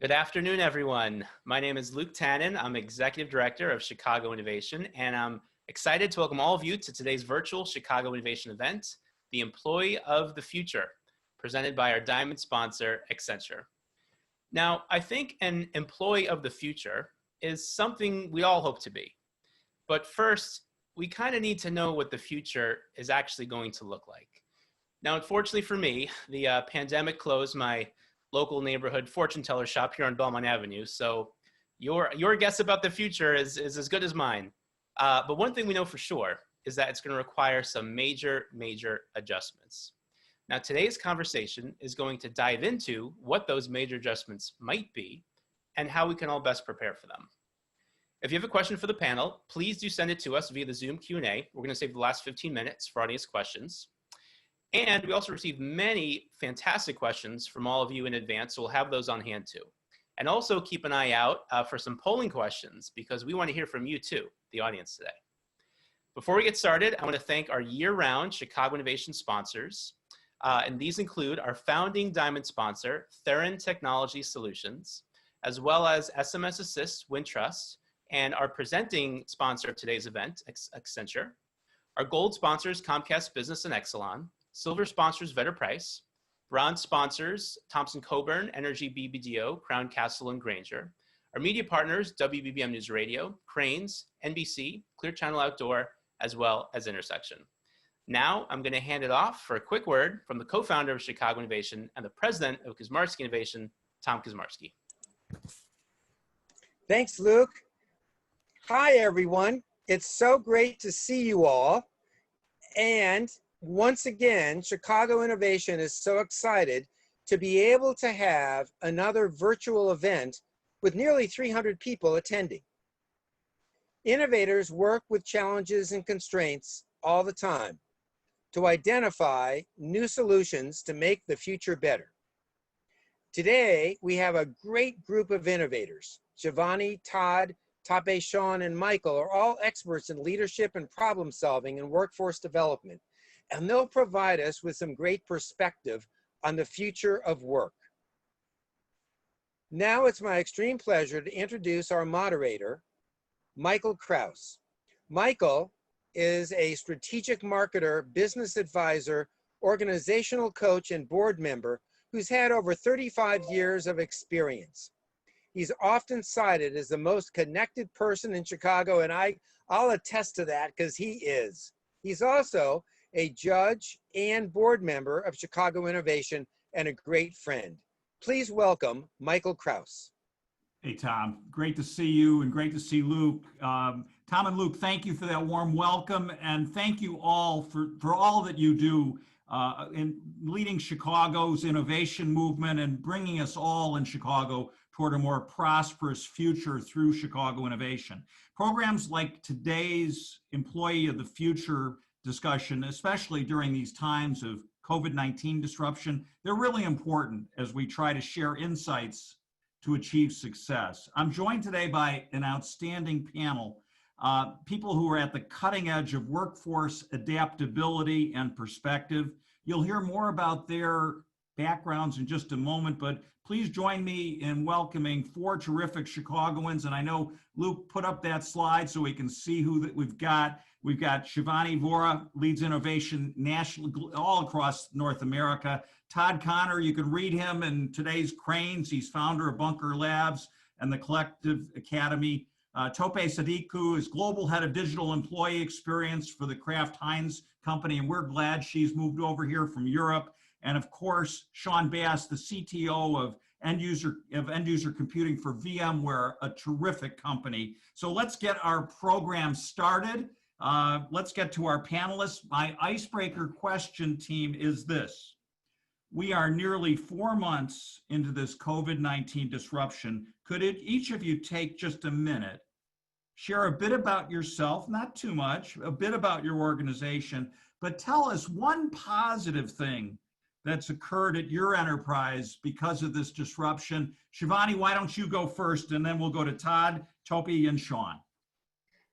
Good afternoon, everyone. My name is Luke Tannen. I'm Executive Director of Chicago Innovation, and I'm excited to welcome all of you to today's virtual Chicago Innovation event, the Employee of the Future, presented by our diamond sponsor, Accenture. Now, I think an employee of the future is something we all hope to be. But first, we kind of need to know what the future is actually going to look like. Now, unfortunately for me, the pandemic closed my local neighborhood fortune teller shop here on Belmont Avenue. So your guess about the future is as good as mine. But one thing we know for sure is that it's going to require some major adjustments. Now, today's conversation is going to dive into what those major adjustments might be and how we can all best prepare for them. If you have a question for the panel, please do send it to us via the Zoom Q&A. We're going to save the last 15 minutes for audience questions. And we also received many fantastic questions from all of you in advance, so we'll have those on hand too. And also keep an eye out for some polling questions because we want to hear from you too, the audience today. Before we get started, I want to thank our year-round Chicago Innovation sponsors. And these include our founding diamond sponsor, Theron Technology Solutions, as well as SMS Assist Wintrust, and our presenting sponsor of today's event, Accenture. Our gold sponsors, Comcast Business and Exelon. Silver sponsors, Vetter Price. Bronze sponsors, Thompson Coburn, Energy BBDO, Crown Castle and Granger. Our media partners, WBBM News Radio, Cranes, NBC, Clear Channel Outdoor, as well as Intersection. Now, I'm going to hand it off for a quick word from the co-founder of Chicago Innovation and the president of Kuczmarski Innovation, Tom Kuczmarski. Thanks, Luke. Hi, everyone. It's so great to see you all. And once again, Chicago Innovation is so excited to be able to have another virtual event with nearly 300 people attending. Innovators work with challenges and constraints all the time to identify new solutions to make the future better. Today, we have a great group of innovators. Shivani, Todd, Tope, Shawn, and Michael are all experts in leadership and problem solving and workforce development. And they'll provide us with some great perspective on the future of work. Now it's my extreme pleasure to introduce our moderator, Michael Krauss. Michael is a strategic marketer, business advisor, organizational coach, and board member who's had over 35 years of experience. He's often cited as the most connected person in Chicago, and I'll attest to that because he is. He's also a judge and board member of Chicago Innovation and a great friend. Please welcome Michael Krauss. Hey, Tom. Great to see you and great to see Luke. Tom and Luke, thank you for that warm welcome, and thank you all for all that you do in leading Chicago's innovation movement and bringing us all in Chicago toward a more prosperous future through Chicago Innovation. Programs like today's Employee of the Future discussion, especially during these times of COVID-19 disruption, they're really important as we try to share insights to achieve success. I'm joined today by an outstanding panel, people who are at the cutting edge of workforce adaptability and perspective. You'll hear more about their backgrounds in just a moment, but please join me in welcoming four terrific Chicagoans. And I know Luke put up that slide so we can see who that we've got. We've got Shivani Vora, leads innovation nationally, all across North America. Todd Connor, you can read him in today's Cranes. He's founder of Bunker Labs and the Collective Academy. Tope Sadiku is global head of digital employee experience for the Kraft Heinz company, and we're glad she's moved over here from Europe. And of course, Shawn Bass, the CTO of end user computing for VMware, a terrific company. So let's get our program started. Let's get to our panelists. My icebreaker question, team, is this. We are nearly 4 months into this COVID-19 disruption. Could each of you take just a minute, share a bit about yourself, not too much, a bit about your organization, but tell us one positive thing that's occurred at your enterprise because of this disruption. Shivani, why don't you go first, and then we'll go to Todd, Tope, and Shawn.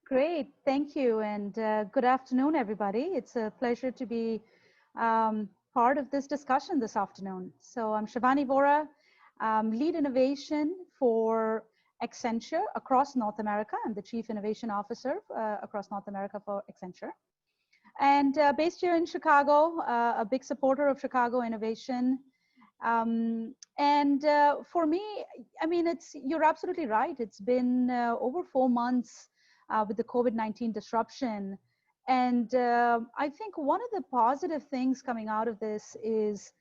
Great, thank you, and good afternoon, everybody. It's a pleasure to be part of this discussion this afternoon. So I'm Shivani Vora. lead innovation for Accenture across North America. I'm the Chief Innovation Officer across North America for Accenture. And based here in Chicago, a big supporter of Chicago innovation. For me, I mean, you're absolutely right. It's been over 4 months with the COVID-19 disruption. And I think one of the positive things coming out of this is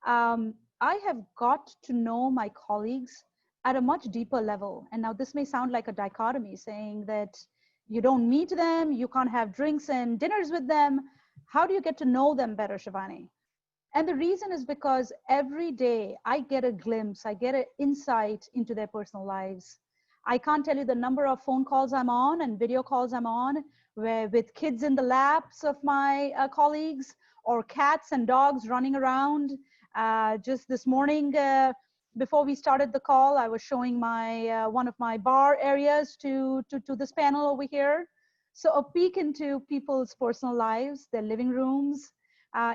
I have got to know my colleagues at a much deeper level. And now this may sound like a dichotomy, saying that you don't meet them, you can't have drinks and dinners with them. How do you get to know them better, Shivani? And the reason is because every day I get a glimpse, I get an insight into their personal lives. I can't tell you the number of phone calls I'm on and video calls I'm on with kids in the laps of my colleagues, or cats and dogs running around. Just this morning, before we started the call, I was showing my one of my bar areas to this panel over here. So a peek into people's personal lives, their living rooms,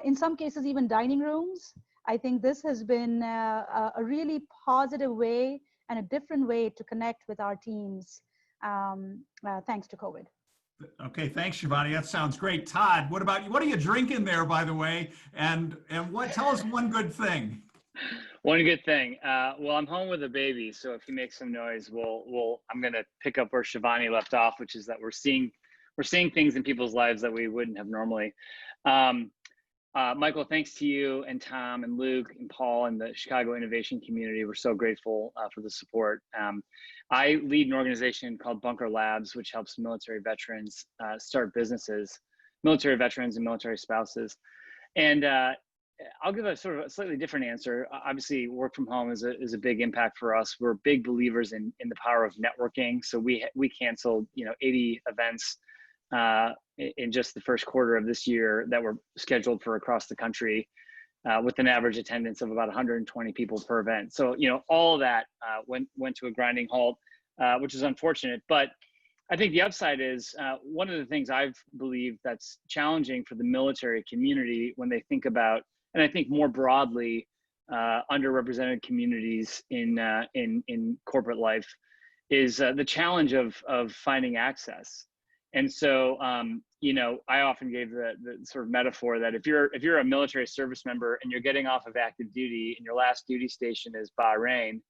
in some cases even dining rooms. I think this has been a really positive way and a different way to connect with our teams, thanks to COVID. Okay, thanks, Shivani. That sounds great. Todd, what about you? What are you drinking there, by the way? And tell us one good thing. One good thing. Well, I'm home with a baby, so if he makes some noise, I'm going to pick up where Shivani left off, which is that we're seeing things in people's lives that we wouldn't have normally. Michael, thanks to you and Tom and Luke and Paul and the Chicago innovation community. We're so grateful for the support. I lead an organization called Bunker Labs, which helps military veterans start businesses, military veterans and military spouses. And I'll give a sort of a slightly different answer. Obviously, work from home is a big impact for us. We're big believers in the power of networking. So we canceled 80 events in just the first quarter of this year that were scheduled for across the country, with an average attendance of about 120 people per event. So all of that went to a grinding halt, which is unfortunate. But I think the upside is one of the things I've believed that's challenging for the military community when they think about, and I think more broadly, underrepresented communities in corporate life, is the challenge of finding access. And so, I often gave the sort of metaphor that if you're a military service member and you're getting off of active duty and your last duty station is Bahrain,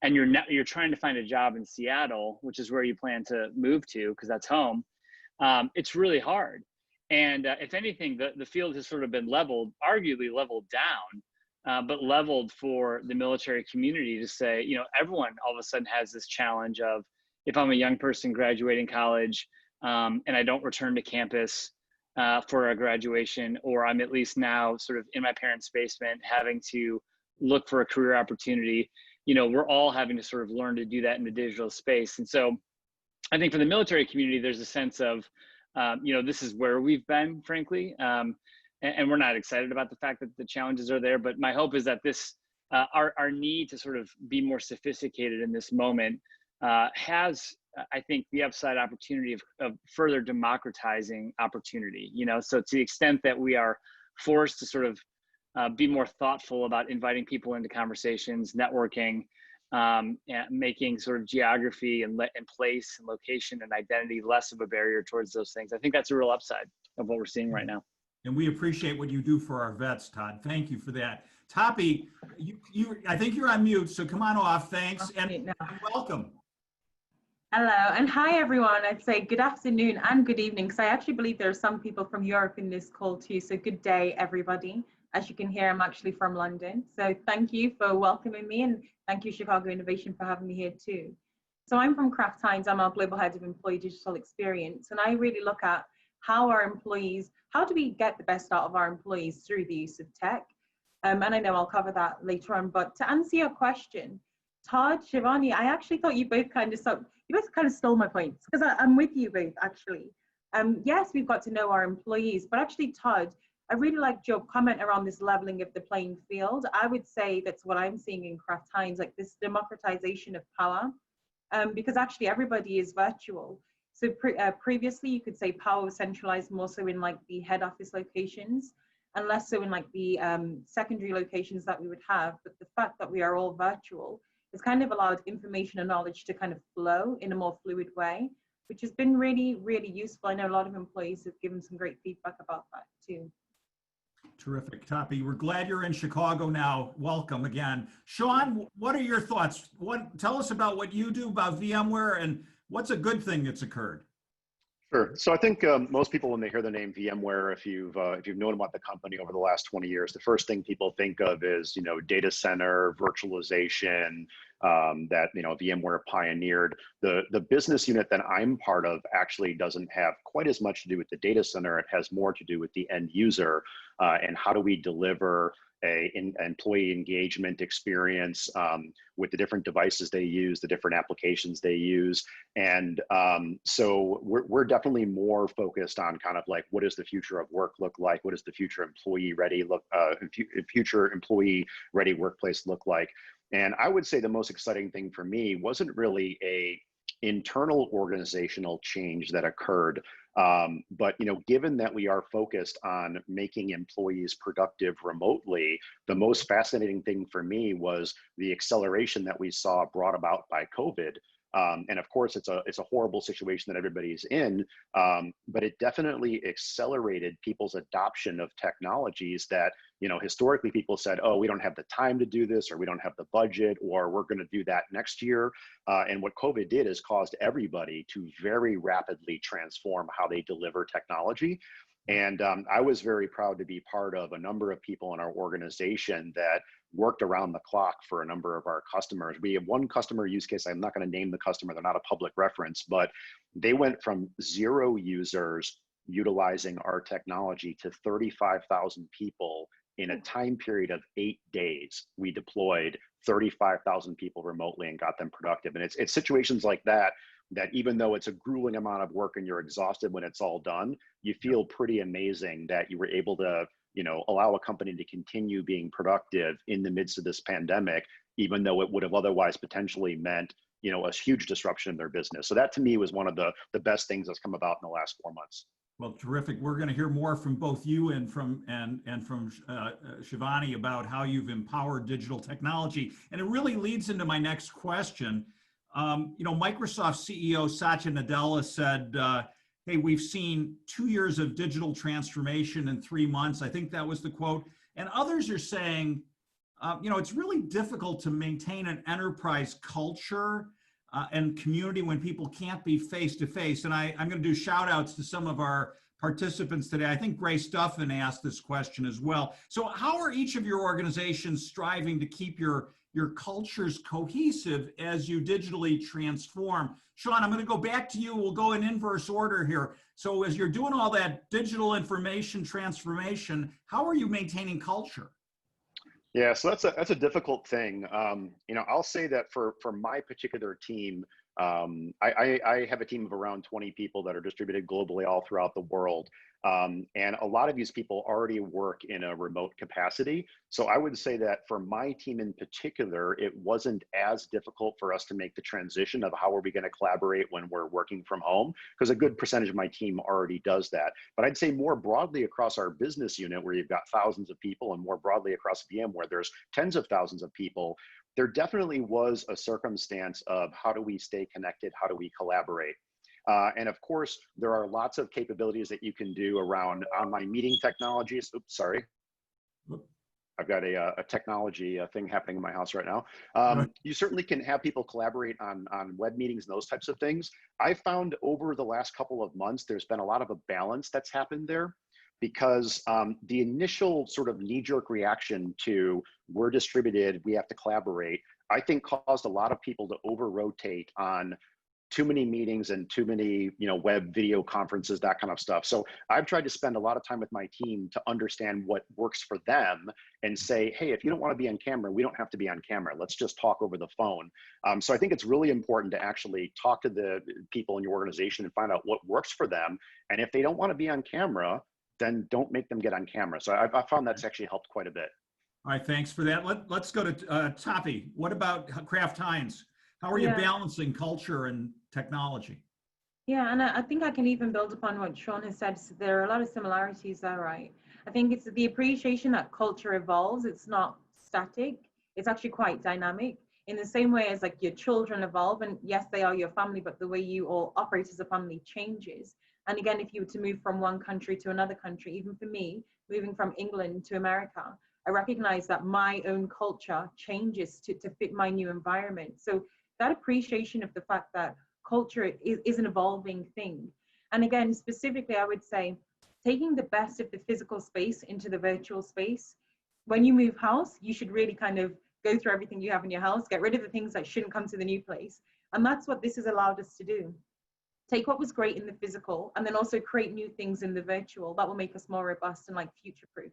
and you're trying to find a job in Seattle, which is where you plan to move to because that's home, it's really hard. And if anything, the field has sort of been arguably leveled down, but leveled for the military community to say, everyone all of a sudden has this challenge of, if I'm a young person graduating college, and I don't return to campus for a graduation, or I'm at least now sort of in my parents' basement having to look for a career opportunity, we're all having to sort of learn to do that in the digital space. And so I think for the military community, there's a sense of, this is where we've been, frankly, and we're not excited about the fact that the challenges are there. But my hope is that our need to sort of be more sophisticated in this moment has, I think, the upside opportunity of further democratizing opportunity. So to the extent that we are forced to sort of be more thoughtful about inviting people into conversations, networking, and making sort of geography and place and location and identity less of a barrier towards those things, I think that's a real upside of what we're seeing right now. And we appreciate what you do for our vets, Todd. Thank you for that. Tope, I think you're on mute, so come on off. Thanks and welcome. Hello and hi everyone. I'd say good afternoon and good evening, because I actually believe there are some people from Europe in this call too. So good day everybody. As you can hear, I'm actually from London. So thank you for welcoming me, and thank you Chicago Innovation for having me here too. So I'm from Kraft Heinz. I'm our Global Head of Employee Digital Experience, and I really look at how do we get the best out of our employees through the use of tech? And I know I'll cover that later on, but to answer your question, Todd, Shivani, I actually thought you both kind of stole my points, because I'm with you both actually. Yes, we've got to know our employees, but actually Todd, I really liked your comment around this leveling of the playing field. I would say that's what I'm seeing in Kraft Heinz, like this democratization of power, because actually everybody is virtual. So previously you could say power was centralized more so in like the head office locations and less so in like the secondary locations that we would have. But the fact that we are all virtual has kind of allowed information and knowledge to kind of flow in a more fluid way, which has been really, really useful. I know a lot of employees have given some great feedback about that too. Terrific, Tope. We're glad you're in Chicago now. Welcome again. Shawn, what are your thoughts? Tell us about what you do about VMware and what's a good thing that's occurred? Sure. So I think most people, when they hear the name VMware, if you've known about the company over the last 20 years, the first thing people think of is data center virtualization that VMware pioneered. The business unit that I'm part of actually doesn't have quite as much to do with the data center. It has more to do with the end user and how do we deliver an employee engagement experience with the different devices they use, the different applications they use. And so we're definitely more focused on kind of like, what does the future of work look like? What does the future employee ready workplace look like? And I would say the most exciting thing for me wasn't really a internal organizational change that occurred. But given that we are focused on making employees productive remotely, the most fascinating thing for me was the acceleration that we saw brought about by COVID. And of course, it's a horrible situation that everybody's in, but it definitely accelerated people's adoption of technologies that, historically people said, oh, we don't have the time to do this, or we don't have the budget, or we're going to do that next year. And what COVID did is caused everybody to very rapidly transform how they deliver technology. And I was very proud to be part of a number of people in our organization that worked around the clock for a number of our customers. We have one customer use case. I'm not going to name the customer. They're not a public reference, but they went from 0 users utilizing our technology to 35,000 people in a time period of 8 days. We deployed 35,000 people remotely and got them productive. And it's situations like that even though it's a grueling amount of work and you're exhausted when it's all done, you feel pretty amazing that you were able to, allow a company to continue being productive in the midst of this pandemic, even though it would have otherwise potentially meant, a huge disruption in their business. So that to me was one of the best things that's come about in the last 4 months. Well, terrific. We're going to hear more from both you and from Shivani about how you've empowered digital technology. And it really leads into my next question. Microsoft CEO Satya Nadella said, hey, we've seen 2 years of digital transformation in 3 months. I think that was the quote. And others are saying, it's really difficult to maintain an enterprise culture and community when people can't be face-to-face. And I'm going to do shout outs to some of our participants today. I think Grace Duffin asked this question as well. So how are each of your organizations striving to keep your cultures cohesive as you digitally transform? Shawn, I'm going to go back to you. We'll go in inverse order here. So as you're doing all that digital information transformation, how are you maintaining culture? Yeah, so that's a difficult thing. I'll say that for my particular team, I have a team of around 20 people that are distributed globally all throughout the world. And a lot of these people already work in a remote capacity. So I would say that for my team in particular, it wasn't as difficult for us to make the transition of how are we going to collaborate when we're working from home, because a good percentage of my team already does that. But I'd say more broadly across our business unit, where you've got thousands of people, and more broadly across VMware, there's tens of thousands of people, there definitely was a circumstance of how do we stay connected, how do we collaborate? And of course, there are lots of capabilities that you can do around online meeting technologies. Oops, sorry. I've got a technology thing happening in my house right now. You certainly can have people collaborate on web meetings and those types of things. I found over the last couple of months, there's been a lot of a balance that's happened there, because the initial sort of knee-jerk reaction to we're distributed, we have to collaborate, I think caused a lot of people to over-rotate on too many meetings and too many, web video conferences, that kind of stuff. So I've tried to spend a lot of time with my team to understand what works for them and say, hey, if you don't want to be on camera, we don't have to be on camera. Let's just talk over the phone. So I think it's really important to actually talk to the people in your organization and find out what works for them. And if they don't want to be on camera, then don't make them get on camera. So I found that's actually helped quite a bit. All right, thanks for that. Let's go to Tope. What about Kraft Heinz? How are you balancing culture and technology? Yeah, and I think I can even build upon what Shawn has said. So there are a lot of similarities there, right? I think it's the appreciation that culture evolves. It's not static. It's actually quite dynamic in the same way as like your children evolve, and yes, they are your family, but the way you all operate as a family changes. And again, if you were to move from one country to another country, even for me, moving from England to America, I recognize that my own culture changes to fit my new environment. So that appreciation of the fact that culture is an evolving thing. And again, specifically, I would say taking the best of the physical space into the virtual space. When you move house, you should really kind of go through everything you have in your house, get rid of the things that shouldn't come to the new place. And that's what this has allowed us to do. Take what was great in the physical and then also create new things in the virtual that will make us more robust and like future-proof.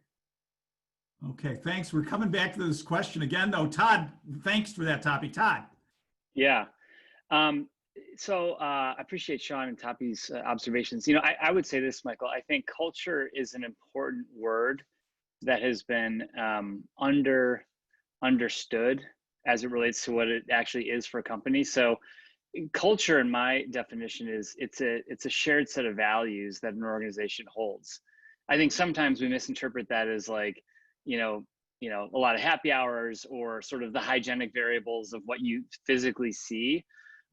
Okay, thanks. We're coming back to this question again, though. Todd, thanks for that topic. Todd. Yeah. I appreciate Shawn and Tope's observations. You know, I would say this, Michael. I think culture is an important word that has been understood as it relates to what it actually is for a company. So culture, in my definition, is it's a shared set of values that an organization holds. I think sometimes we misinterpret that as like, you know, a lot of happy hours or sort of the hygienic variables of what you physically see.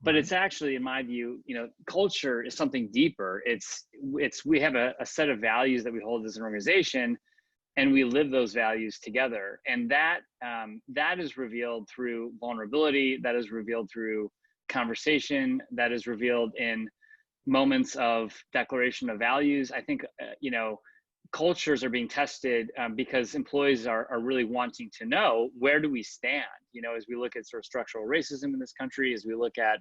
But it's actually, in my view, you know, culture is something deeper. We have a set of values that we hold as an organization, and we live those values together. And that is revealed through vulnerability. That is revealed through conversation. That is revealed in moments of declaration of values. I think, you know, cultures are being tested because employees are really wanting to know, where do we stand? You know, as we look at sort of structural racism in this country, as we look at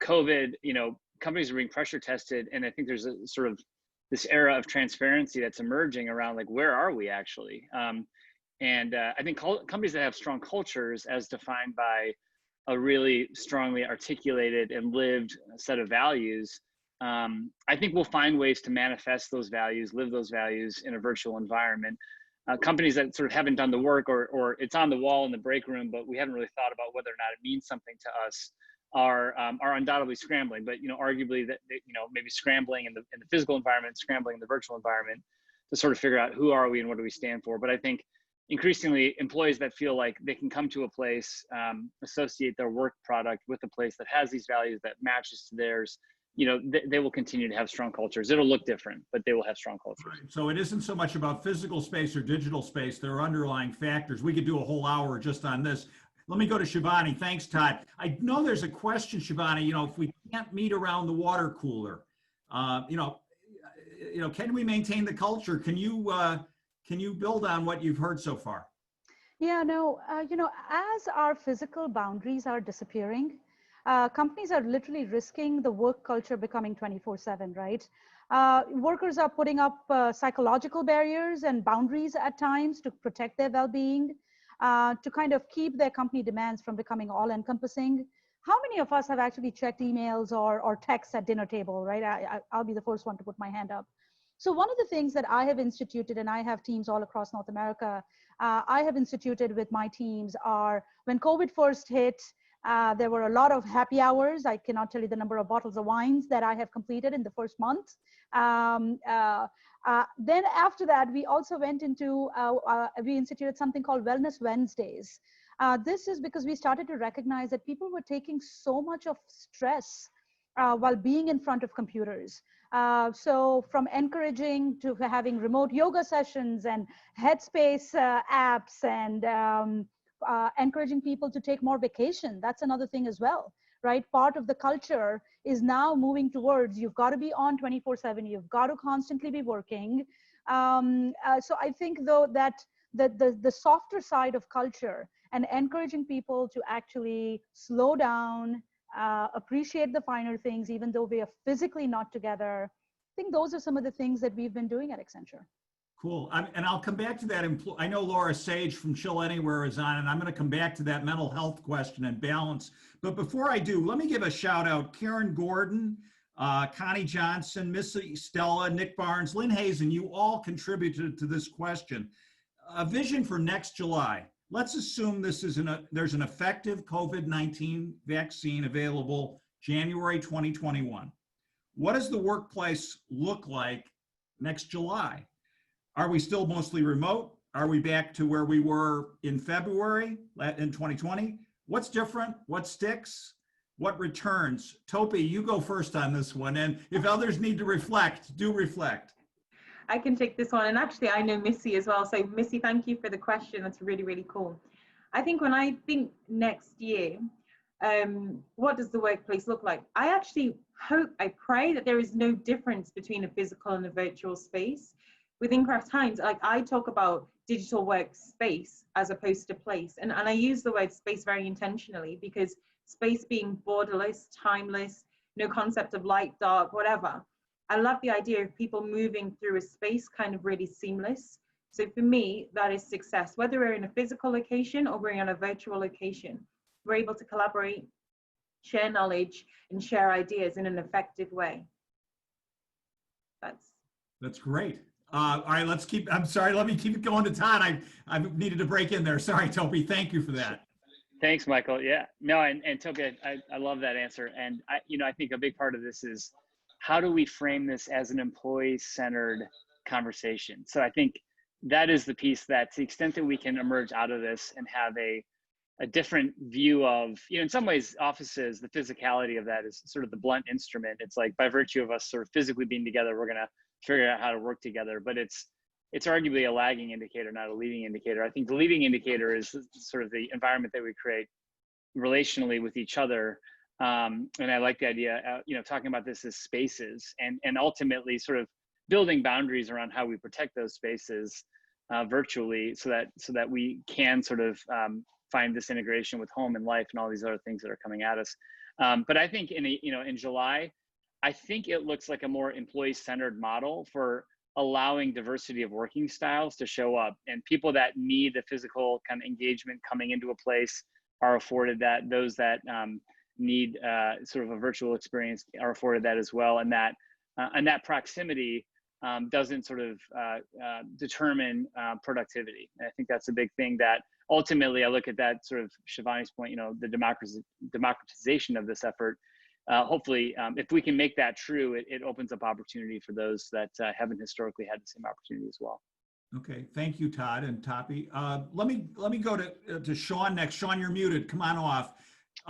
COVID, you know, companies are being pressure tested. And I think there's a sort of this era of transparency that's emerging around like, where are we actually? I think companies that have strong cultures as defined by a really strongly articulated and lived set of values, I think we'll find ways to manifest those values, live those values in a virtual environment. Companies that sort of haven't done the work, or it's on the wall in the break room, but we haven't really thought about whether or not it means something to us, are undoubtedly scrambling. But, you know, arguably that, you know, maybe scrambling in the physical environment, scrambling in the virtual environment to sort of figure out who are we and what do we stand for. But I think increasingly employees that feel like they can come to a place, associate their work product with a place that has these values that matches to theirs, you know, they will continue to have strong cultures. It'll look different, but they will have strong cultures. Right. So it isn't so much about physical space or digital space. There are underlying factors. We could do a whole hour just on this. Let me go to Shivani. Thanks, Todd. I know there's a question, Shivani, you know, if we can't meet around the water cooler, you know, can we maintain the culture? Can you build on what you've heard so far? Yeah, no, you know, as our physical boundaries are disappearing, companies are literally risking the work culture becoming 24/7, right? Workers are putting up psychological barriers and boundaries at times to protect their well-being, to kind of keep their company demands from becoming all-encompassing. How many of us have actually checked emails or texts at dinner table, right? I'll be the first one to put my hand up. So one of the things that I have instituted, and I have teams all across North America, I have instituted with my teams are, when COVID first hit, there were a lot of happy hours. I cannot tell you the number of bottles of wines that I have completed in the first month. Then after that, we also went into, we instituted something called Wellness Wednesdays. This is because we started to recognize that people were taking so much of stress while being in front of computers. So from encouraging to having remote yoga sessions and headspace apps and encouraging people to take more vacation. That's another thing as well, right? Part of the culture is now moving towards, you've got to be on 24/7. You've got to constantly be working. So I think though that the softer side of culture and encouraging people to actually slow down, appreciate the finer things, even though we are physically not together. I think those are some of the things that we've been doing at Accenture. Cool. And I'll come back to that. I know Laura Sage from Chill Anywhere is on, and I'm going to come back to that mental health question and balance. But before I do, let me give a shout out. Karen Gordon, Connie Johnson, Missy Stella, Nick Barnes, Lynn Hazen, you all contributed to this question. A vision for next July. Let's assume this is there's an effective COVID-19 vaccine available January 2021. What does the workplace look like next July? Are we still mostly remote? are we back to where we were in February in 2020? What's different? What sticks? What returns? Tope, you go first on this one. And if others need to reflect, do reflect. I can take this one. And actually, I know Missy as well. So Missy, thank you for the question. That's really, really cool. I think when I think next year, what does the workplace look like? I actually hope, I pray that there is no difference between a physical and a virtual space. Within Kraft Heinz, like I talk about digital workspace as opposed to place. And I use the word space very intentionally because space being borderless, timeless, no concept of light, dark, whatever. I love the idea of people moving through a space kind of really seamless. So for me, that is success. Whether we're in a physical location or we're in a virtual location, we're able to collaborate, share knowledge, and share ideas in an effective way. That's great. All right, let's keep, I'm sorry, let me keep it going to Todd. I needed to break in there. Sorry, Tope, thank you for that. Thanks, Michael. Yeah, no, and Tope, I love that answer. And I think a big part of this is how do we frame this as an employee-centered conversation? So I think that is the piece that to the extent that we can emerge out of this and have a different view of, in some ways, offices, the physicality of that is sort of the blunt instrument. It's like by virtue of us sort of physically being together, we're going to figure out how to work together. But it's arguably a lagging indicator, not a leading indicator. I think the leading indicator is sort of the environment that we create relationally with each other. And I like the idea, talking about this as spaces and ultimately sort of building boundaries around how we protect those spaces virtually so that we can sort of find this integration with home and life and all these other things that are coming at us. But I think in July, I think it looks like a more employee-centered model for allowing diversity of working styles to show up, and people that need the physical kind of engagement coming into a place are afforded that. Those that need sort of a virtual experience are afforded that as well, and that proximity doesn't sort of determine productivity. And I think that's a big thing that ultimately I look at that sort of Shivani's point, the democratization of this effort. Hopefully, if we can make that true, it opens up opportunity for those that haven't historically had the same opportunity as well. Okay, thank you, Todd and Tope. Let me go to Shawn next. Shawn, you're muted. Come on off.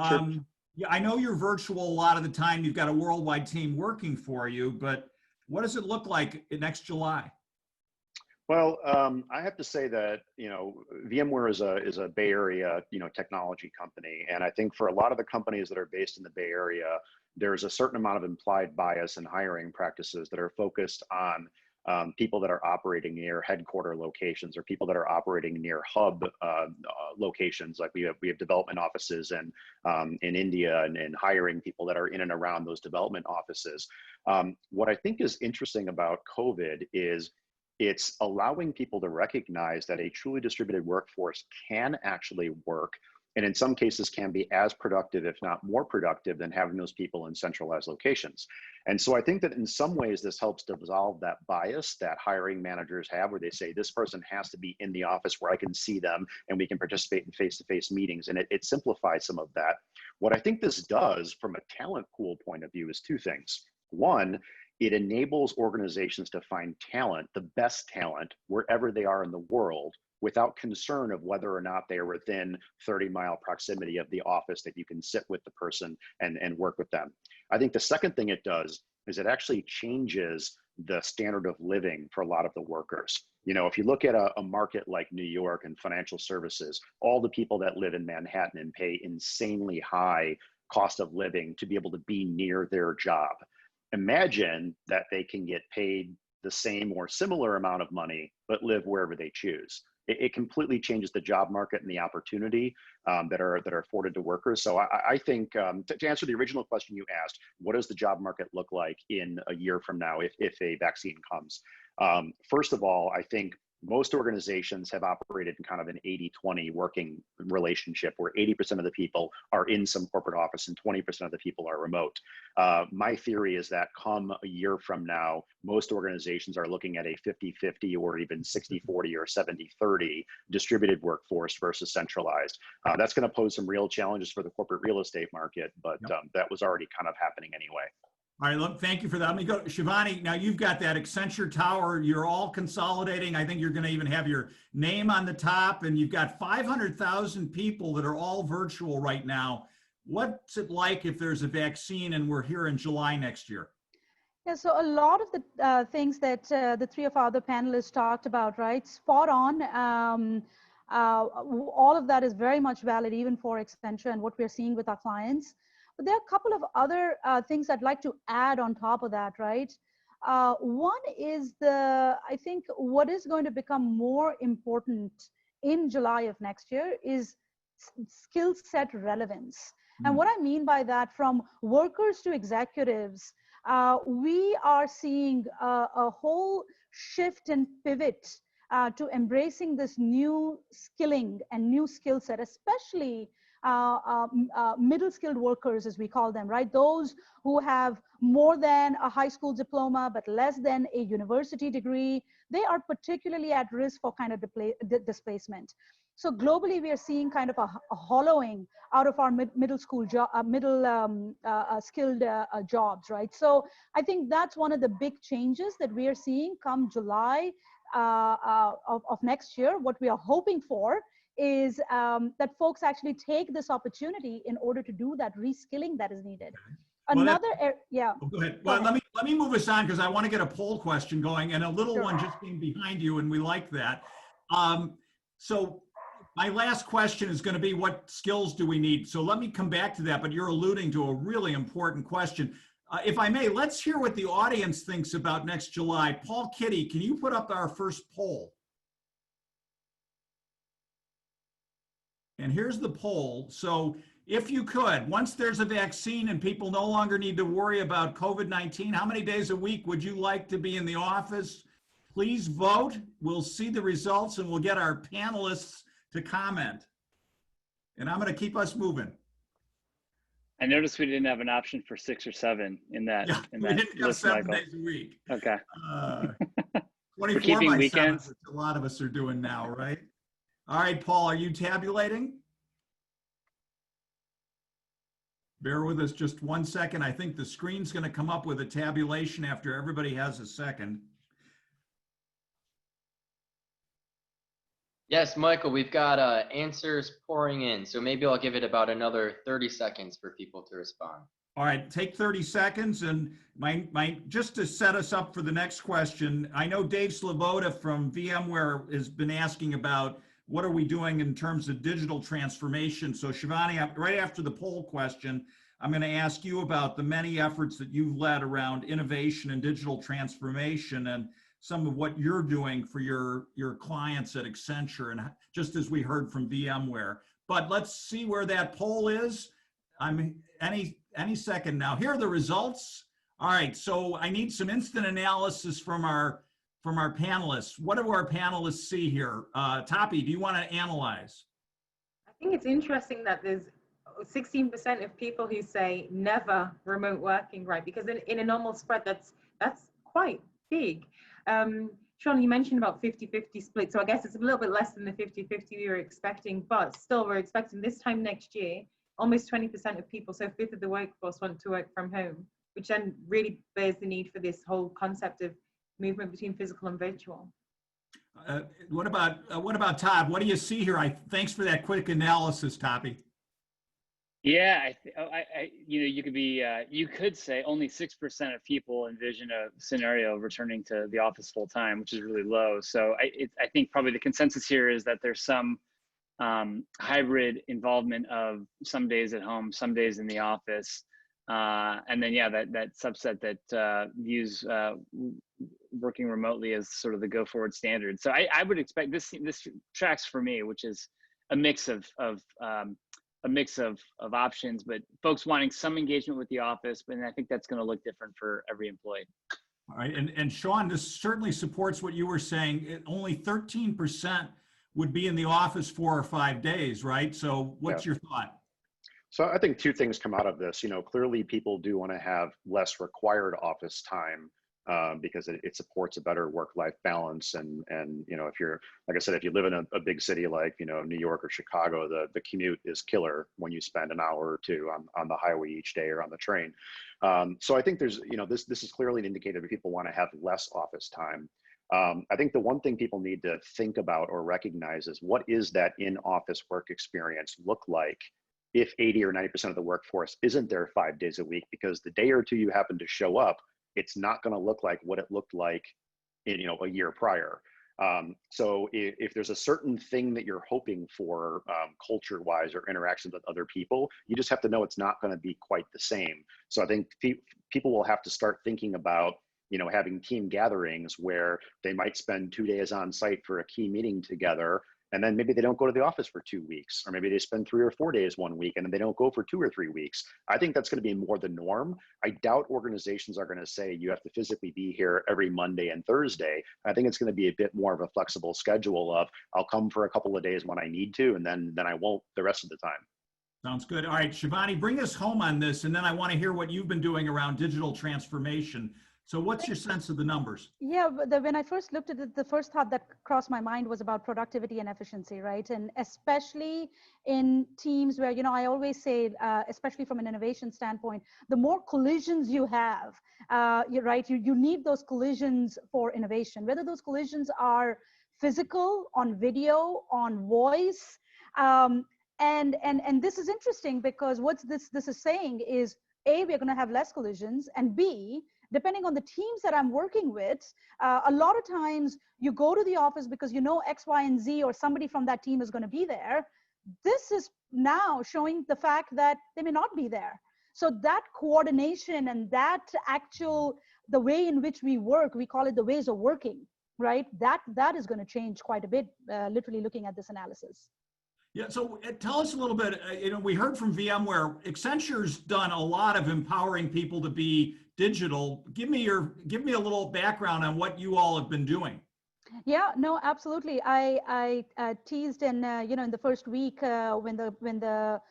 Sure. Yeah, I know you're virtual a lot of the time. You've got a worldwide team working for you, but what does it look like next July? Well, I have to say that VMware is a Bay Area technology company, and I think for a lot of the companies that are based in the Bay Area, there's a certain amount of implied bias in hiring practices that are focused on people that are operating near headquarter locations or people that are operating near hub locations. Like we have development offices in India and hiring people that are in and around those development offices. What I think is interesting about COVID is it's allowing people to recognize that a truly distributed workforce can actually work, and in some cases can be as productive, if not more productive, than having those people in centralized locations. And so I think that in some ways this helps to dissolve that bias that hiring managers have, where they say this person has to be in the office where I can see them and we can participate in face-to-face meetings, and it simplifies some of that. What I think this does from a talent pool point of view is two things. One, it enables organizations to find talent, the best talent, wherever they are in the world, without concern of whether or not they are within 30-mile proximity of the office that you can sit with the person and work with them. I think the second thing it does is it actually changes the standard of living for a lot of the workers. If you look at a market like New York and financial services, all the people that live in Manhattan and pay insanely high cost of living to be able to be near their job. Imagine that they can get paid the same or similar amount of money, but live wherever they choose. It completely changes the job market and the opportunity that are afforded to workers. So I think to answer the original question you asked, what does the job market look like in a year from now if a vaccine comes? First of all, I think most organizations have operated in kind of an 80-20 working relationship where 80% of the people are in some corporate office and 20% of the people are remote. My theory is that come a year from now, most organizations are looking at a 50-50 or even 60-40 or 70-30 distributed workforce versus centralized. That's going to pose some real challenges for the corporate real estate market, but that was already kind of happening anyway. All right, look, thank you for that. Let me go, Shivani. Now you've got that Accenture tower. You're all consolidating. I think you're going to even have your name on the top, and you've got 500,000 people that are all virtual right now. What's it like if there's a vaccine and we're here in July next year? Yeah, so a lot of the things that the three of our other panelists talked about, right? Spot on. All of that is very much valid even for Accenture and what we're seeing with our clients. But there are a couple of other things I'd like to add on top of that, right? One is I think what is going to become more important in July of next year is skill set relevance. And what I mean by that, from workers to executives, we are seeing a whole shift and pivot to embracing this new skilling and new skill set, especially middle skilled workers, as we call them, right? Those who have more than a high school diploma, but less than a university degree, they are particularly at risk for kind of displacement. So globally, we are seeing kind of a hollowing out of our middle skilled jobs, right? So I think that's one of the big changes that we are seeing come July of next year. What we are hoping for is that folks actually take this opportunity in order to do that reskilling that is needed. Another, yeah. Oh, go ahead. Well, let me move us on because I want to get a poll question going, and a little Sure. one just came behind you, and we like that. So my last question is going to be, what skills do we need? So let me come back to that, but you're alluding to a really important question. If I may, let's hear what the audience thinks about next July. Paul Kitty, can you put up our first poll? And here's the poll. So if you could, once there's a vaccine and people no longer need to worry about COVID-19, how many days a week would you like to be in the office? Please vote. We'll see the results and we'll get our panelists to comment. And I'm going to keep us moving. I noticed we didn't have an option for 6 or 7 in that. Yeah, in we that didn't have list, 7 Michael. days a week. Okay. 24 keeping by weekends. 7, which a lot of us are doing now, right? All right, Paul, are you tabulating? Bear with us just 1 second. I think the screen's going to come up with a tabulation after everybody has a second. Yes, Michael, we've got answers pouring in, so maybe I'll give it about another 30 seconds for people to respond. All right, take 30 seconds, and just to set us up for the next question, I know Dave Sloboda from VMware has been asking about what are we doing in terms of digital transformation. So Shivani, right after the poll question, I'm going to ask you about the many efforts that you've led around innovation and digital transformation and some of what you're doing for your clients at Accenture, and just as we heard from VMware. But let's see where that poll is. I'm any second now. Here are the results. All right, so I need some instant analysis from our panelists. What do our panelists see here? Tope, do you want to analyze? I think it's interesting that there's 16% of people who say never remote working, right? Because in a normal spread, that's quite big. Shawn, you mentioned about 50-50 split. So I guess it's a little bit less than the 50-50 we were expecting, but still we're expecting this time next year, almost 20% of people, so a fifth of the workforce, want to work from home, which then really bears the need for this whole concept of movement between physical and virtual. What about Todd? What do you see here? Thanks for that quick analysis, Tope. Yeah, you could say only 6% of people envision a scenario of returning to the office full time, which is really low. So I think probably the consensus here is that there's some hybrid involvement of some days at home, some days in the office, and then that subset that views working remotely as sort of the go forward standard. So I would expect this tracks for me, which is a mix of options, but folks wanting some engagement with the office, but I think that's going to look different for every employee. All right, and Shawn, this certainly supports what you were saying. Only 13% would be in the office 4 or 5 days, right? So what's your thought? So I think 2 things come out of this. Clearly people do want to have less required office time. because it supports a better work-life balance. And you know, if you're, like I said, if you live in a big city like, you know, New York or Chicago, the commute is killer when you spend an hour or two on the highway each day or on the train. So I think there's, you know, this is clearly an indicator that people want to have less office time. I think the one thing people need to think about or recognize is, what is that in-office work experience look like if 80 or 90% of the workforce isn't there 5 days a week? Because the day or two you happen to show up, it's not going to look like what it looked like in, you know, a year prior. So if there's a certain thing that you're hoping for, culture-wise or interactions with other people, you just have to know it's not going to be quite the same. So I think people will have to start thinking about, you know, having team gatherings where they might spend 2 days on site for a key meeting together, and then maybe they don't go to the office for 2 weeks, or maybe they spend 3 or 4 days 1 week and then they don't go for 2 or 3 weeks. I think that's going to be more the norm. I doubt organizations are going to say you have to physically be here every Monday and Thursday. I think it's going to be a bit more of a flexible schedule of, I'll come for a couple of days when I need to, and then I won't the rest of the time. Sounds good. All right, Shivani, bring us home on this, and then I want to hear what you've been doing around digital transformation. So what's your sense of the numbers? Yeah, when I first looked at it, the first thought that crossed my mind was about productivity and efficiency, right? And especially in teams where, you know, I always say, especially from an innovation standpoint, the more collisions you have, you're right, you need those collisions for innovation, whether those collisions are physical, on video, on voice. And this is interesting because what this is saying is, A, we're going to have less collisions, and B, depending on the teams that I'm working with, a lot of times you go to the office because you know X, Y, and Z, or somebody from that team is going to be there. This is now showing the fact that they may not be there. So that coordination and that the way in which we work, we call it the ways of working, right? That is going to change quite a bit, literally looking at this analysis. Yeah, so tell us a little bit, you know, we heard from VMware, Accenture's done a lot of empowering people to be digital. Give me a little background on what you all have been doing. Yeah, no, absolutely. I teased in, you know, in the first week when the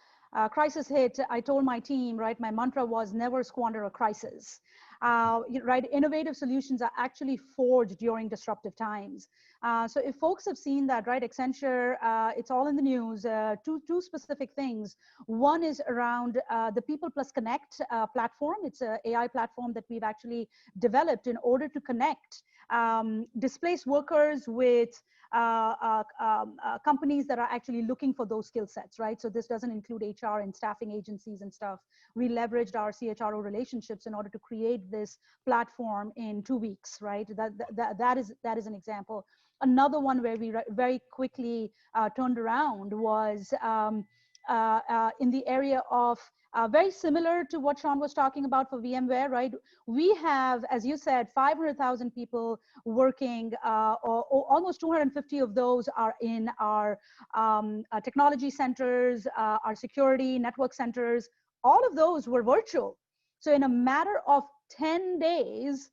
crisis hit, I told my team, right, my mantra was never squander a crisis. Right, innovative solutions are actually forged during disruptive times. So if folks have seen that, right, Accenture, it's all in the news, two specific things. One is around the People Plus Connect platform. It's an AI platform that we've actually developed in order to connect displaced workers with companies that are actually looking for those skill sets, right? So this doesn't include HR and staffing agencies and stuff. We leveraged our CHRO relationships in order to create this platform in 2 weeks, right? That is an example. Another one where we very quickly turned around was in the area of very similar to what Shawn was talking about for VMware, right? We have, as you said, 500,000 people working, almost 250 of those are in our technology centers, our security network centers. All of those were virtual. So in a matter of 10 days,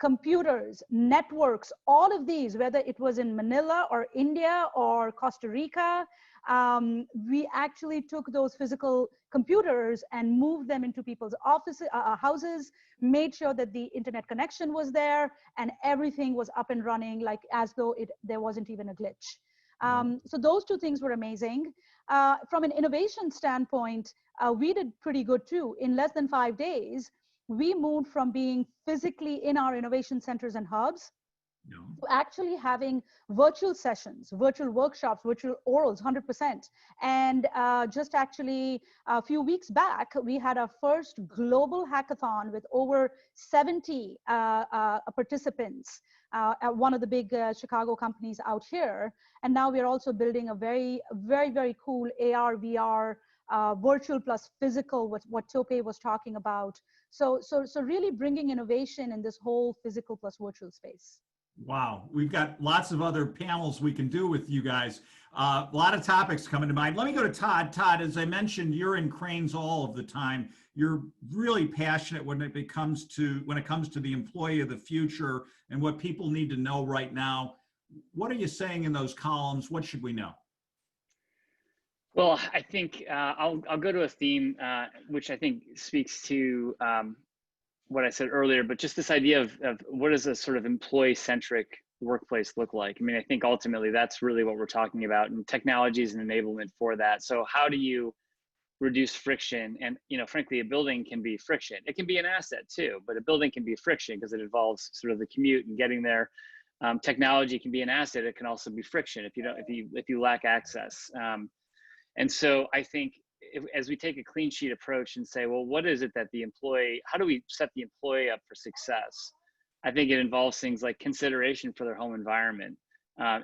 computers, networks, all of these, whether it was in Manila or India or Costa Rica, we actually took those physical computers and moved them into people's offices, houses, made sure that the internet connection was there and everything was up and running, like as though there wasn't even a glitch. So those two things were amazing. From an innovation standpoint, we did pretty good too. In less than 5 days, we moved from being physically in our innovation centers and hubs to actually having virtual sessions, virtual workshops, virtual orals, 100%. And just actually a few weeks back, we had our first global hackathon with over 70 participants at one of the big Chicago companies out here. And now we're also building a very, very, very cool AR, VR, virtual plus physical, what Tope was talking about. So really bringing innovation in this whole physical plus virtual space. Wow, we've got lots of other panels we can do with you guys. A lot of topics coming to mind. Let me go to Todd. Todd, as I mentioned, you're in cranes all of the time. You're really passionate when it comes to the employee of the future and what people need to know right now. What are you saying in those columns? What should we know? Well, I think I'll go to a theme which I think speaks to what I said earlier, but just this idea of what does a sort of employee-centric workplace look like? I mean, I think ultimately that's really what we're talking about, and technology is an enablement for that. So how do you reduce friction? And, you know, frankly, a building can be friction. It can be an asset too, but a building can be friction because it involves sort of the commute and getting there. Technology can be an asset. It can also be friction if you lack access. And so I think as we take a clean sheet approach and say, well, what is it that how do we set the employee up for success? I think it involves things like consideration for their home environment,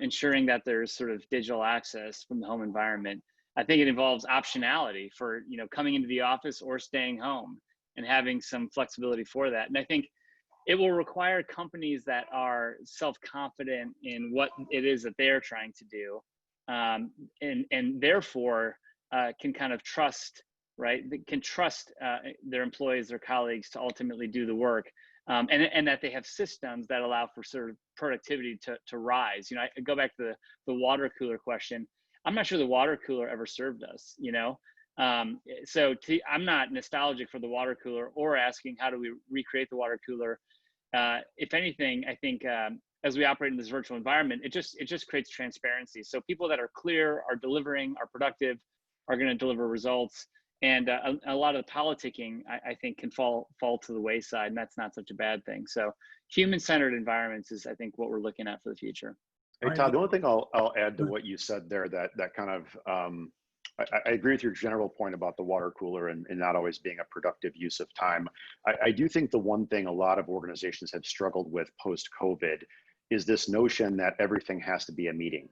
ensuring that there's sort of digital access from the home environment. I think it involves optionality for, you know, coming into the office or staying home and having some flexibility for that. And I think it will require companies that are self-confident in what it is that they're trying to do, and therefore can kind of trust, right? They can trust their employees, their colleagues to ultimately do the work, and that they have systems that allow for sort of productivity to rise. You know, I go back to the water cooler question. I'm not sure the water cooler ever served us, you know? I'm not nostalgic for the water cooler or asking how do we recreate the water cooler. If anything, I think as we operate in this virtual environment, it just creates transparency. So people that are clear, are delivering, are productive, are going to deliver results. And a lot of the politicking, I think, can fall to the wayside, and that's not such a bad thing. So human-centered environments is, I think, what we're looking at for the future. Hey, Todd, the only thing I'll add to what you said there that kind of, I agree with your general point about the water cooler and not always being a productive use of time. I do think the one thing a lot of organizations have struggled with post-COVID is this notion that everything has to be a meeting.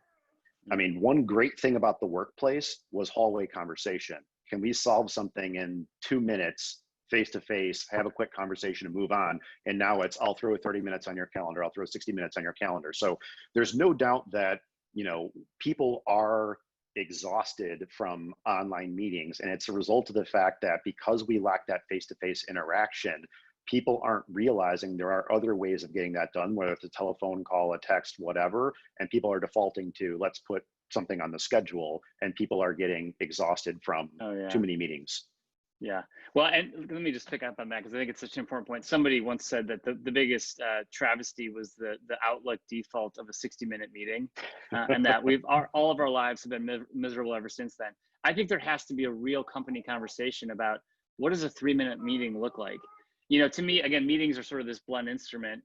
I mean, one great thing about the workplace was hallway conversation. Can we solve something in 2 minutes, face-to-face, have a quick conversation and move on? And now it's, I'll throw 30 minutes on your calendar, I'll throw 60 minutes on your calendar. So there's no doubt that, you know, people are exhausted from online meetings. And it's a result of the fact that because we lack that face-to-face interaction, people aren't realizing there are other ways of getting that done, whether it's a telephone call, a text, whatever, and people are defaulting to, let's put something on the schedule, and people are getting exhausted from too many meetings. Yeah. Well, and let me just pick up on that because I think it's such an important point. Somebody once said that the biggest travesty was the Outlook default of a 60-minute meeting, and that all of our lives have been miserable ever since then. I think there has to be a real company conversation about what does a 3-minute meeting look like? You know, to me, again, meetings are sort of this blunt instrument.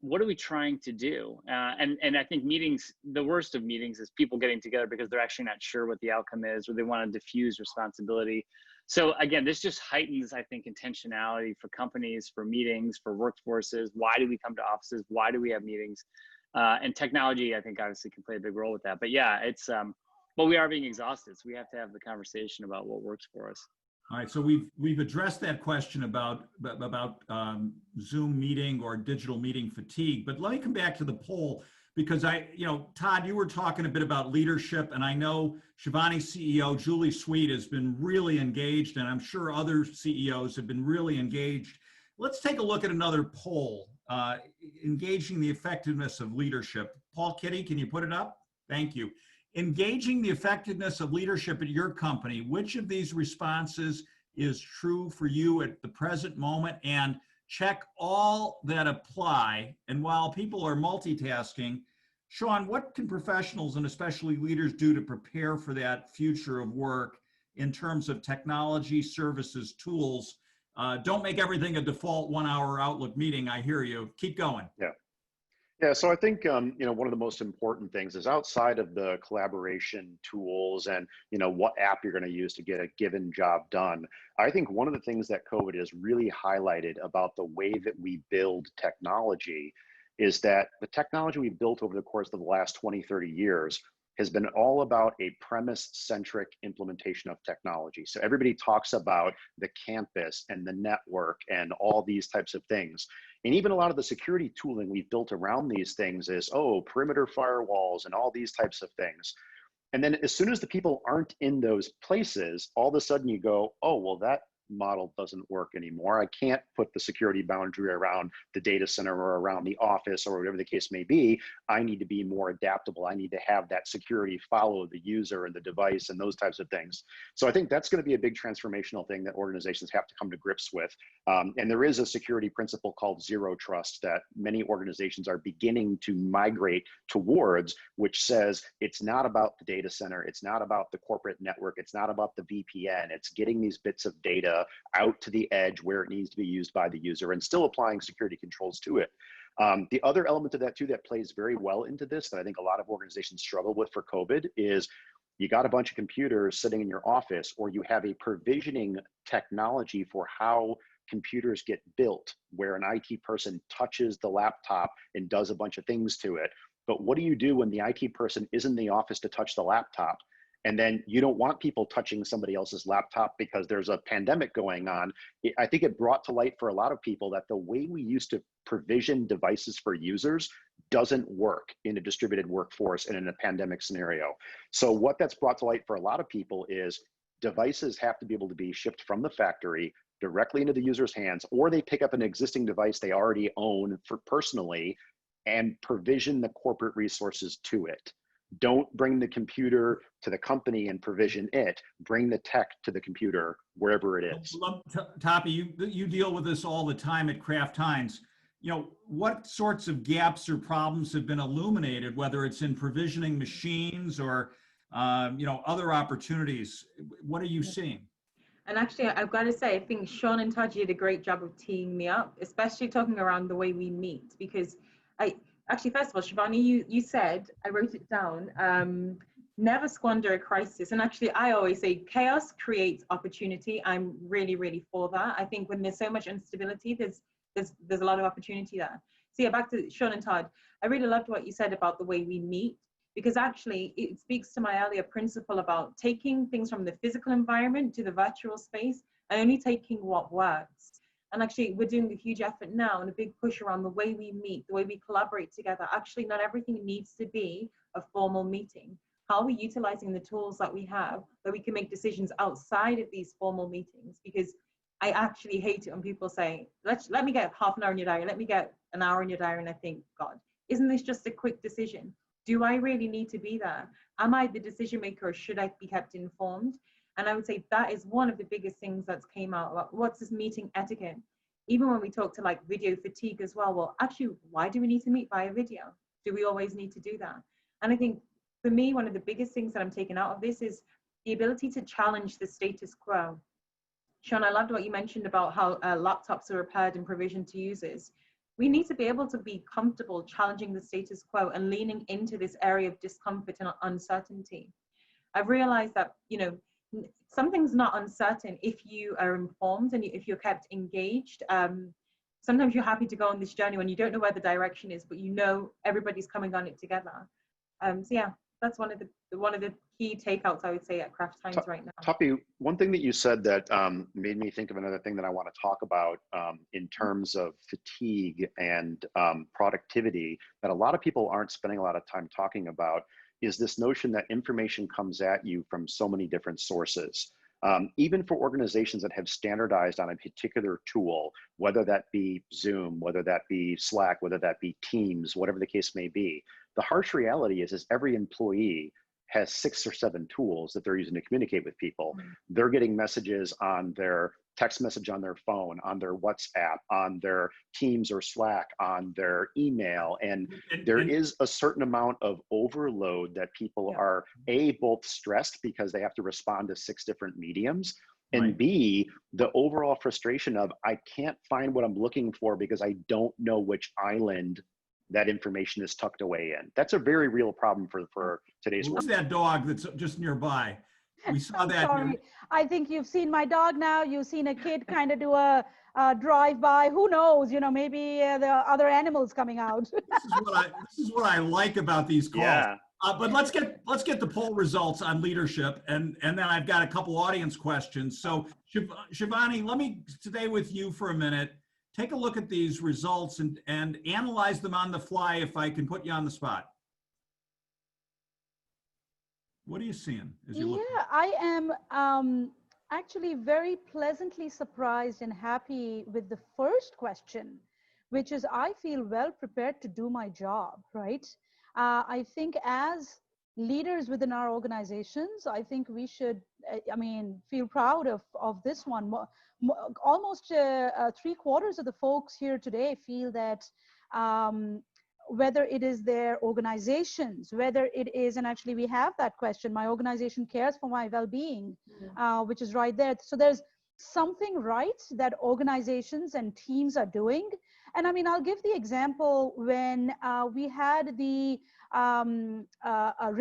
What are we trying to do? And I think meetings, the worst of meetings is people getting together because they're actually not sure what the outcome is, or they want to diffuse responsibility. So again, this just heightens, I think, intentionality for companies, for meetings, for workforces. Why do we come to offices? Why do we have meetings? And technology, I think, obviously can play a big role with that. But yeah, it's, but we are being exhausted. So we have to have the conversation about what works for us. All right, so we've addressed that question about Zoom meeting or digital meeting fatigue, but let me come back to the poll because Todd, you were talking a bit about leadership, and I know Shivani CEO Julie Sweet has been really engaged, and I'm sure other CEOs have been really engaged. Let's take a look at another poll, engaging the effectiveness of leadership. Paul Kitty, can you put it up? Thank you. Engaging the effectiveness of leadership at your company, which of these responses is true for you at the present moment? And check all that apply. And while people are multitasking, Shawn, what can professionals and especially leaders do to prepare for that future of work in terms of technology, services, tools? Don't make everything a default 1-hour Outlook meeting. I hear you. Keep going. Yeah, so I think one of the most important things is outside of the collaboration tools and what app you're going to use to get a given job done. I think one of the things that COVID has really highlighted about the way that we build technology is that the technology we built over the course of the last 20, 30 years has been all about a premise-centric implementation of technology. So everybody talks about the campus and the network and all these types of things. And even a lot of the security tooling we've built around these things is, perimeter firewalls and all these types of things. And then as soon as the people aren't in those places, all of a sudden you go, well, that model doesn't work anymore. I can't put the security boundary around the data center or around the office or whatever the case may be. I need to be more adaptable. I need to have that security follow the user and the device and those types of things. So I think that's going to be a big transformational thing that organizations have to come to grips with. And there is a security principle called zero trust that many organizations are beginning to migrate towards, which says it's not about the data center, it's not about the corporate network, it's not about the VPN, it's getting these bits of data out to the edge where it needs to be used by the user and still applying security controls to it. The other element of that too that plays very well into this that I think a lot of organizations struggle with for COVID is you got a bunch of computers sitting in your office, or you have a provisioning technology for how computers get built, where an IT person touches the laptop and does a bunch of things to it. But what do you do when the IT person is in the office to touch the laptop? And then you don't want people touching somebody else's laptop because there's a pandemic going on. I think it brought to light for a lot of people that the way we used to provision devices for users doesn't work in a distributed workforce and in a pandemic scenario. So what that's brought to light for a lot of people is devices have to be able to be shipped from the factory directly into the user's hands, or they pick up an existing device they already own for personally and provision the corporate resources to it. Don't bring the computer to the company and provision it. Bring the tech to the computer wherever it is. Tope, you deal with this all the time at Kraft Heinz. You know, what sorts of gaps or problems have been illuminated, whether it's in provisioning machines or you know, other opportunities? What are you seeing? And actually, I've got to say, I think Shawn and Todd did a great job of teeing me up, especially talking around the way we meet, because actually, first of all, Shivani, you said, I wrote it down, never squander a crisis. And actually, I always say chaos creates opportunity. I'm really, really for that. I think when there's so much instability, there's a lot of opportunity there. So yeah, back to Shawn and Todd, I really loved what you said about the way we meet, because actually it speaks to my earlier principle about taking things from the physical environment to the virtual space and only taking what works. And actually, we're doing a huge effort now and a big push around the way we meet, the way we collaborate together. Actually, not everything needs to be a formal meeting. How are we utilizing the tools that we have where we can make decisions outside of these formal meetings? Because I actually hate it when people say, let me get half an hour in your diary, let me get an hour in your diary, and I think, God, isn't this just a quick decision? Do I really need to be there? Am I the decision maker, or should I be kept informed? And I would say that is one of the biggest things that's came out about what's this meeting etiquette. Even when we talk to like video fatigue as well, actually, why do we need to meet via video? Do we always need to do that? And I think for me, one of the biggest things that I'm taking out of this is the ability to challenge the status quo. Shawn, I loved what you mentioned about how laptops are repaired and provisioned to users. We need to be able to be comfortable challenging the status quo and leaning into this area of discomfort and uncertainty. I've realized that, you know, something's not uncertain if you are informed and if you're kept engaged. Sometimes you're happy to go on this journey when you don't know where the direction is, but you know everybody's coming on it together. So yeah, that's one of the key takeouts I would say at Kraft Heinz right now. Tope, one thing that you said that made me think of another thing that I want to talk about in terms of fatigue and productivity that a lot of people aren't spending a lot of time talking about is this notion that information comes at you from so many different sources. Even for organizations that have standardized on a particular tool, whether that be Zoom, whether that be Slack, whether that be Teams, whatever the case may be, the harsh reality is every employee has 6 or 7 tools that they're using to communicate with people. They're getting messages on their text message on their phone, on their WhatsApp, on their Teams or Slack, on their email. And there is a certain amount of overload that people are A, both stressed because they have to respond to 6 different mediums, and B, the overall frustration of I can't find what I'm looking for because I don't know which island that information is tucked away in. That's a very real problem for today's world. Who's that dog that's just nearby? We saw that. Sorry. I think you've seen my dog now. You've seen a kid kind of do a drive-by. Who knows? You know, maybe there are other animals coming out. This is what I like about these calls. Yeah. But let's get the poll results on leadership, and then I've got a couple audience questions. So Shivani, let me stay with you for a minute. Take a look at these results and analyze them on the fly if I can put you on the spot. What are you seeing as you look? Yeah, I actually very pleasantly surprised and happy with the first question, which is I feel well prepared to do my job, right? I think as leaders within our organizations, I think we should, I mean, feel proud of this one. Almost 3/4 of the folks here today feel that whether it is their organizations, whether it is, and actually we have that question, my organization cares for my well-being, which is right there. So there's something right that organizations and teams are doing. And I mean, I'll give the example when we had the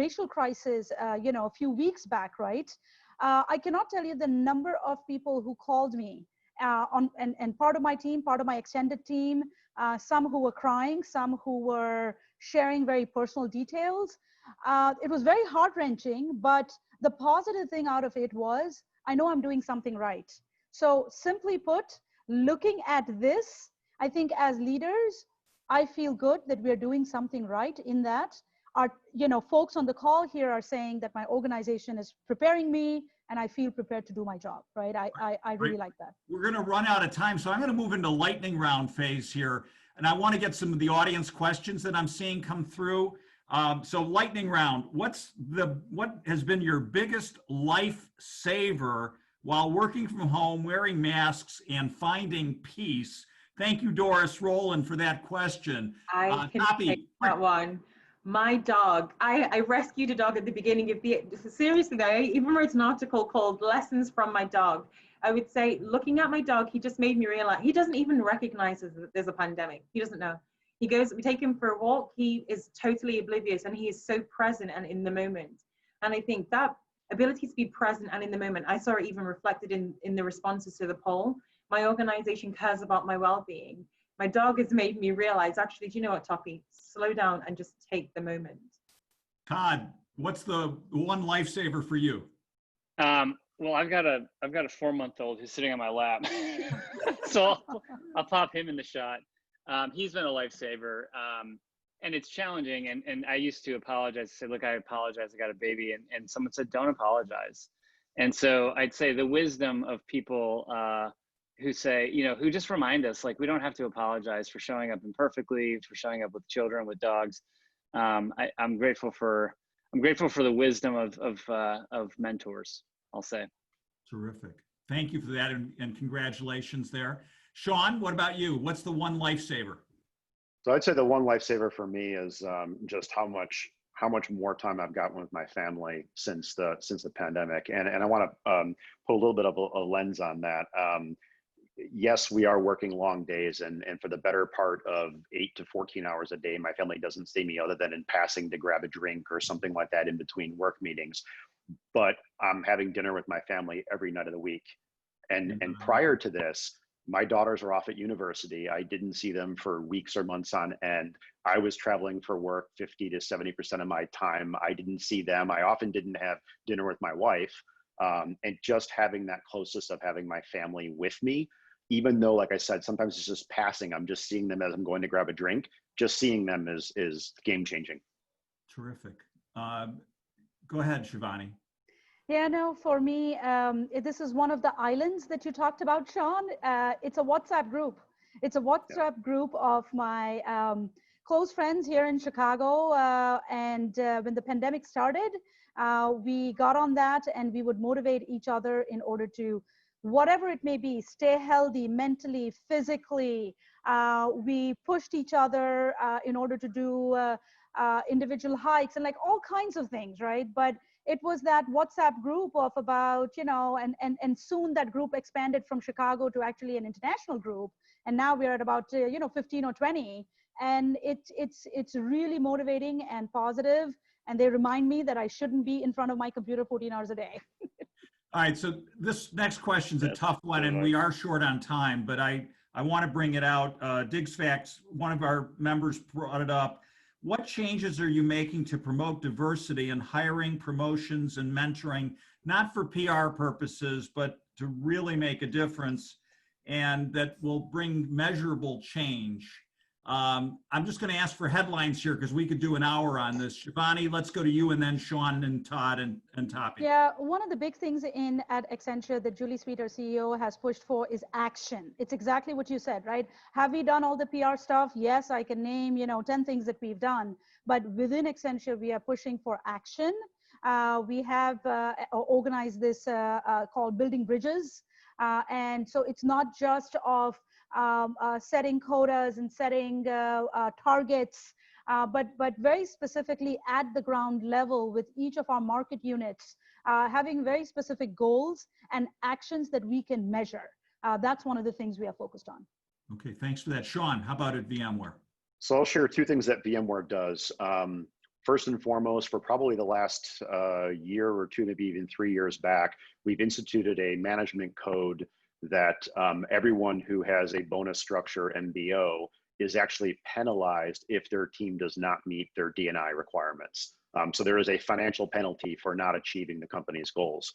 racial crisis, you know, a few weeks back, right? I cannot tell you the number of people who called me and part of my team, part of my extended team, some who were crying, some who were sharing very personal details. It was very heart-wrenching, but the positive thing out of it was, I know I'm doing something right. So simply put, looking at this, I think as leaders, I feel good that we're doing something right in that. Our, you know, folks on the call here are saying that my organization is preparing me and I feel prepared to do my job, right? I really like that. We're going to run out of time, so I'm going to move into lightning round phase here. And I want to get some of the audience questions that I'm seeing come through. So lightning round, what has been your biggest lifesaver while working from home, wearing masks, and finding peace? Thank you, Doris Rowland, for that question. I can Tope, take that one. My dog, I rescued a dog at the beginning of the, seriously though, I even wrote an article called Lessons from My Dog. I would say, looking at my dog, he just made me realize, he doesn't even recognize that there's a pandemic. He doesn't know. He goes, we take him for a walk, he is totally oblivious and he is so present and in the moment. And I think that ability to be present and in the moment, I saw it even reflected in the responses to the poll. My organization cares about my well-being. My dog has made me realize, actually, do you know what, Tope? Slow down and just take the moment. Todd, what's the one lifesaver for you? Well, I've got a 4-month-old who's sitting on my lap, so I'll pop him in the shot. He's been a lifesaver, and it's challenging. And I used to apologize, say, look, I apologize, I got a baby, and someone said, don't apologize. And so I'd say the wisdom of people who say, you know, who just remind us, like, we don't have to apologize for showing up imperfectly, for showing up with children, with dogs. I'm grateful for the wisdom of mentors, I'll say. Terrific. Thank you for that, and congratulations there. Shawn, what about you? What's the one lifesaver? So I'd say the one lifesaver for me is just how much more time I've gotten with my family since the pandemic, and I want to put a little bit of a lens on that. Yes, we are working long days, and for the better part of 8 to 14 hours a day, my family doesn't see me other than in passing to grab a drink or something like that in between work meetings. But I'm having dinner with my family every night of the week. And prior to this, my daughters were off at university. I didn't see them for weeks or months on end. I was traveling for work 50 to 70% of my time. I didn't see them. I often didn't have dinner with my wife. And just having that closest of having my family with me, even though, like I said, sometimes it's just passing, I'm just seeing them as I'm going to grab a drink, just seeing them is game changing. Terrific. Go ahead, Shivani. Yeah, no, for me, this is one of the islands that you talked about, Shawn. It's a WhatsApp group. It's a WhatsApp group of my close friends here in Chicago. And when the pandemic started, we got on that and we would motivate each other in order to, whatever it may be, stay healthy mentally, physically. We pushed each other in order to do individual hikes and like all kinds of things, right? But it was that WhatsApp group of about, you know, and soon that group expanded from Chicago to actually an international group. And now we're at about, 15 or 20. And it's really motivating and positive. And they remind me that I shouldn't be in front of my computer 14 hours a day. All right, so this next question's a tough one, and we are short on time, but I want to bring it out. DigsFacts, one of our members brought it up. What changes are you making to promote diversity in hiring, promotions, and mentoring, not for PR purposes, but to really make a difference and that will bring measurable change? I'm just going to ask for headlines here because we could do an hour on this. Shivani, let's go to you, and then Shawn and Todd and Tope. Yeah, one of the big things at Accenture that Julie Sweet, our CEO, has pushed for is action. It's exactly what you said, right? Have we done all the PR stuff? Yes, I can name, 10 things that we've done. But within Accenture, we are pushing for action. We have organized this called Building Bridges. And so it's not just of setting quotas and setting targets, but very specifically at the ground level with each of our market units, having very specific goals and actions that we can measure. That's one of the things we are focused on. Okay, thanks for that. Shawn, how about at VMware? So I'll share two things that VMware does. First and foremost, for probably the last year or two, maybe even 3 years back, we've instituted a management code that everyone who has a bonus structure MBO is actually penalized if their team does not meet their D&I requirements. So there is a financial penalty for not achieving the company's goals.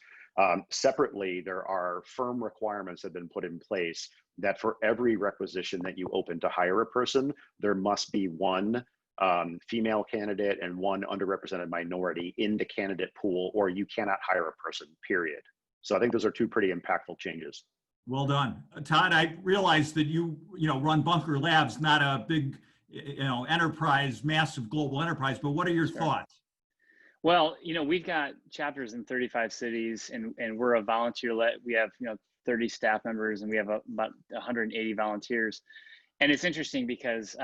Separately, there are firm requirements that have been put in place that for every requisition that you open to hire a person, there must be one female candidate and one underrepresented minority in the candidate pool, or you cannot hire a person, period. So I think those are two pretty impactful changes. Well done. Todd, I realize that you run Bunker Labs, not a big, enterprise, massive global enterprise, but what are your thoughts? Well, we've got chapters in 35 cities and we're a volunteer-led, we have, 30 staff members and we have about 180 volunteers. And it's interesting because,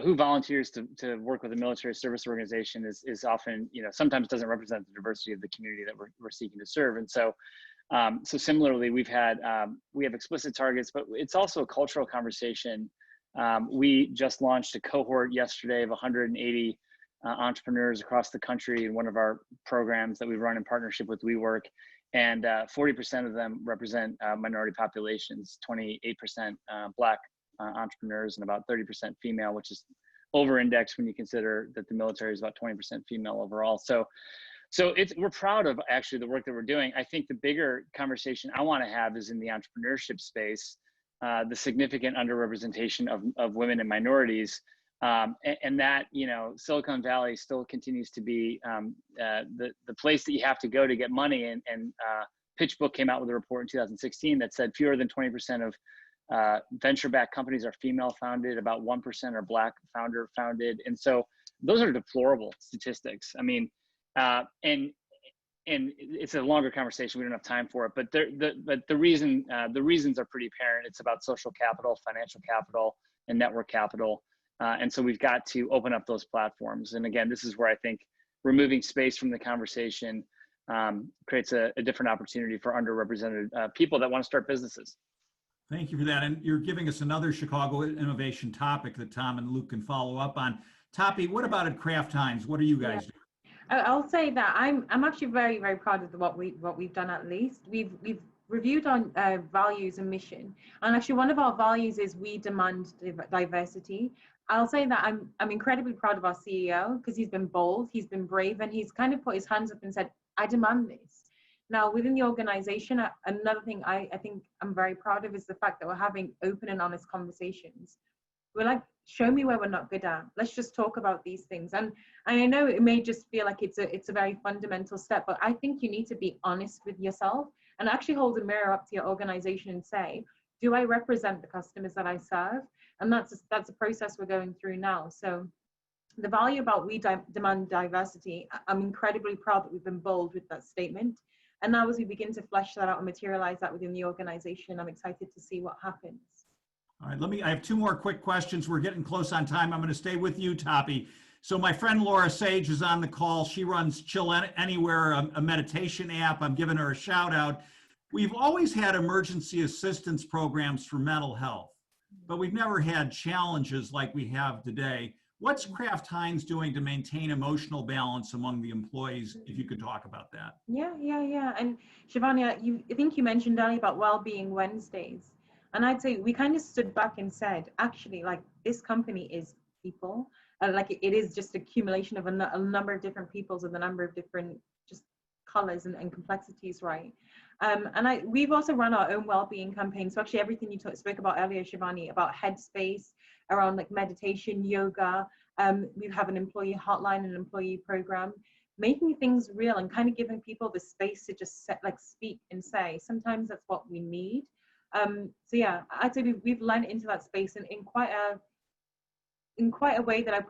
who volunteers to work with a military service organization is often, sometimes doesn't represent the diversity of the community that we're seeking to serve. And so, so similarly, we have explicit targets, but it's also a cultural conversation. We just launched a cohort yesterday of 180 entrepreneurs across the country in one of our programs that we run in partnership with WeWork. And 40% of them represent minority populations, 28% Black entrepreneurs, and about 30% female, which is over-indexed when you consider that the military is about 20% female overall. So we're proud of actually the work that we're doing. I think the bigger conversation I want to have is in the entrepreneurship space, the significant underrepresentation of women and minorities, and that Silicon Valley still continues to be the place that you have to go to get money. And PitchBook came out with a report in 2016 that said fewer than 20% of venture-backed companies are female-founded, about 1% are Black founder-founded, and so those are deplorable statistics. I mean, and it's a longer conversation. We don't have time for it, but the reasons are pretty apparent. It's about social capital, financial capital, and network capital, and so we've got to open up those platforms. And again, this is where I think removing space from the conversation creates a different opportunity for underrepresented people that want to start businesses. Thank you for that. And you're giving us another Chicago innovation topic that Tom and Luke can follow up on. Tope, what about at Kraft Heinz? What are you guys doing? I'll say that I'm actually very, very proud of what we've done. At least we've reviewed on values and mission, and actually one of our values is we demand diversity. I'll say that I'm incredibly proud of our CEO because he's been bold, he's been brave, and he's kind of put his hands up and said, I demand this. Now, within the organization, another thing I think I'm very proud of is the fact that we're having open and honest conversations. We're like, show me where we're not good at. Let's just talk about these things. And I know it may just feel like it's a very fundamental step, but I think you need to be honest with yourself and actually hold a mirror up to your organization and say, do I represent the customers that I serve? And that's a process we're going through now. So the value about we demand diversity, I'm incredibly proud that we've been bold with that statement. And now as we begin to flesh that out and materialize that within the organization, I'm excited to see what happens. All right, I have two more quick questions. We're getting close on time. I'm going to stay with you, Tope. So my friend Laura Sage is on the call. She runs Chill Anywhere, a meditation app. I'm giving her a shout out. We've always had emergency assistance programs for mental health, but we've never had challenges like we have today. What's Kraft Heinz doing to maintain emotional balance among the employees, if you could talk about that? Yeah. And Shivani, I think you mentioned earlier about Wellbeing Wednesdays. And I'd say we kind of stood back and said, actually, like this company is people. Like it is just accumulation of a number of different peoples and a number of different just colors and complexities, right? And we've also run our own well-being campaign. So actually everything you spoke about earlier, Shivani, about headspace, around like meditation, yoga. We have an employee hotline, an employee program, making things real and kind of giving people the space to just speak and say. Sometimes that's what we need. So yeah, I'd say we've lent into that space in quite a way that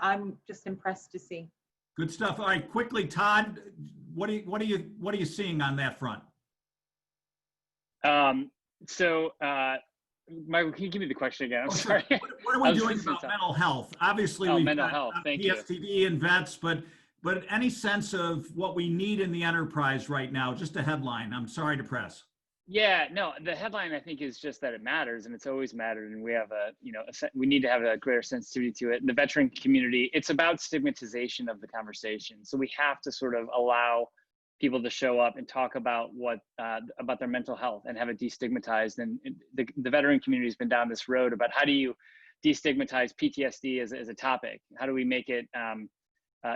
I'm just impressed to see. Good stuff. All right, quickly, Todd, what are you seeing on that front? Michael, can you give me the question again? I'm sure. sorry. What are we doing about mental health? Obviously, we've mental got health. Thank PSTD and vets, but any sense of what we need in the enterprise right now? Just a headline. I'm sorry to press. Yeah, no, the headline I think is just that it matters, and it's always mattered, and we have we need to have a greater sensitivity to it. And the veteran community, it's about stigmatization of the conversation. So we have to sort of allow people to show up and talk about about their mental health and have it destigmatized. And the veteran community has been down this road about how do you destigmatize PTSD as a topic? How do we make it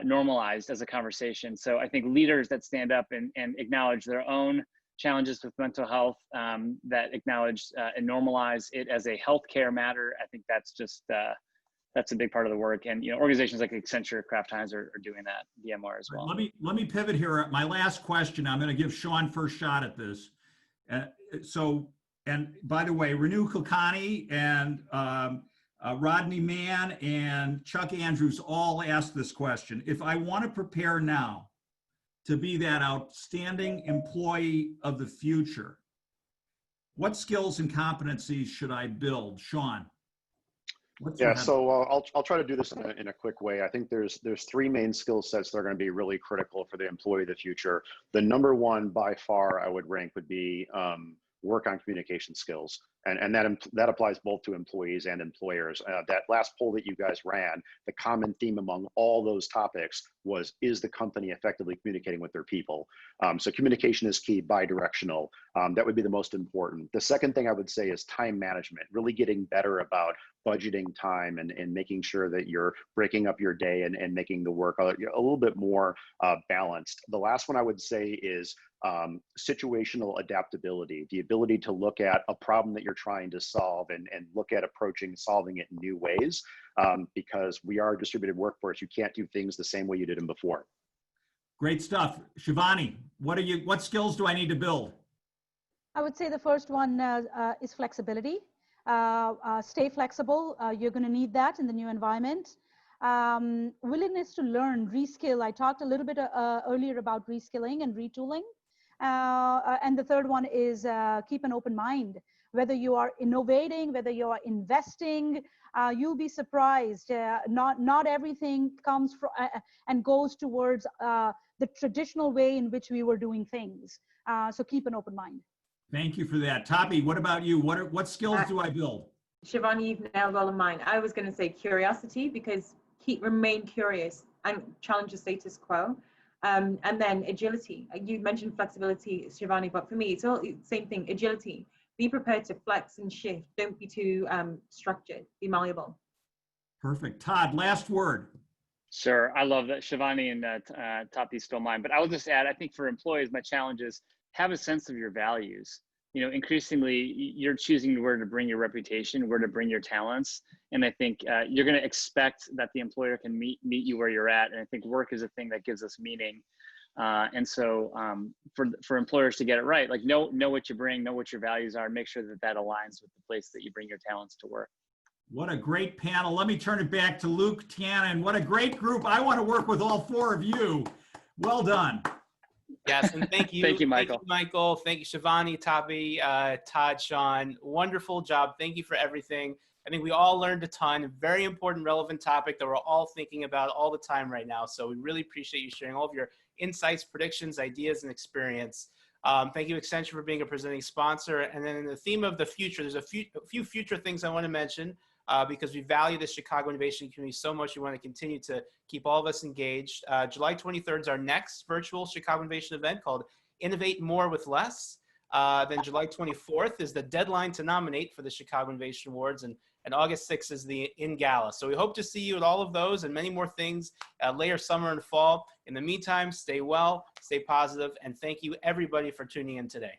normalized as a conversation? So I think leaders that stand up and acknowledge their own challenges with mental health, that acknowledge and normalize it as a healthcare matter, I think that's just that's a big part of the work. And organizations like Accenture, Kraft, Heinz are doing that. VMware as well. Let me pivot here. My last question. I'm going to give Shawn first shot at this. And by the way, Renu Kulkarni and Rodney Mann and Chuck Andrews all asked this question. If I want to prepare now to be that outstanding employee of the future, what skills and competencies should I build? Shawn? Yeah, so I'll try to do this in a quick way. I think there's three main skill sets that are going to be really critical for the employee of the future. The number one by far I would rank would be work on communication skills. And that applies both to employees and employers. That last poll that you guys ran, the common theme among all those topics was, is the company effectively communicating with their people? So communication is key, bi-directional. That would be the most important. The second thing I would say is time management, really getting better about budgeting time and making sure that you're breaking up your day and making the work a little bit more balanced. The last one I would say is situational adaptability, the ability to look at a problem that you're trying to solve and look at solving it in new ways, because we are a distributed workforce. You can't do things the same way you did them before. Great stuff. Shivani, what skills do I need to build? I would say the first one is flexibility. Stay flexible. You're going to need that in the new environment. Willingness to learn, reskill. I talked a little bit earlier about reskilling and retooling. And the third one is keep an open mind. Whether you are innovating, whether you are investing, you'll be surprised. Not everything comes from and goes towards the traditional way in which we were doing things. So keep an open mind. Thank you for that. Tope, what about you? What skills do I build? Shivani, you've nailed all of mine. I was going to say curiosity, because remain curious and challenge the status quo. And then agility. You mentioned flexibility, Shivani, but for me, it's all the same thing, agility. Be prepared to flex and shift. Don't be too structured. Be malleable. Perfect. Todd, last word. Sure. I love that. Shivani and Tope stole mine. But I will just add, I think for employees, my challenge is have a sense of your values. Increasingly, you're choosing where to bring your reputation, where to bring your talents. And I think you're going to expect that the employer can meet you where you're at. And I think work is a thing that gives us meaning. And so for employers to get it right, like know what you bring, know what your values are, make sure that aligns with the place that you bring your talents to work. What a great panel. Let me turn it back to Luke Tannen. What a great group. I want to work with all four of you. Well done. Yes, and thank you. Thank you, Michael. Thank you, Michael. Thank you, Shivani, Tope, Todd, Shawn. Wonderful job. Thank you for everything. I think we all learned a ton. Very important, relevant topic that we're all thinking about all the time right now. So we really appreciate you sharing all of your insights, predictions, ideas, and experience. Thank you, Accenture, for being a presenting sponsor. And then in the theme of the future, there's a few future things I want to mention because we value the Chicago innovation community so much. We want to continue to keep all of us engaged. July 23rd is our next virtual Chicago innovation event called Innovate More with Less. Then July 24th is the deadline to nominate for the Chicago Innovation Awards, and August 6th is the in-gala. So we hope to see you at all of those and many more things later summer and fall. In the meantime, stay well, stay positive, and thank you everybody for tuning in today.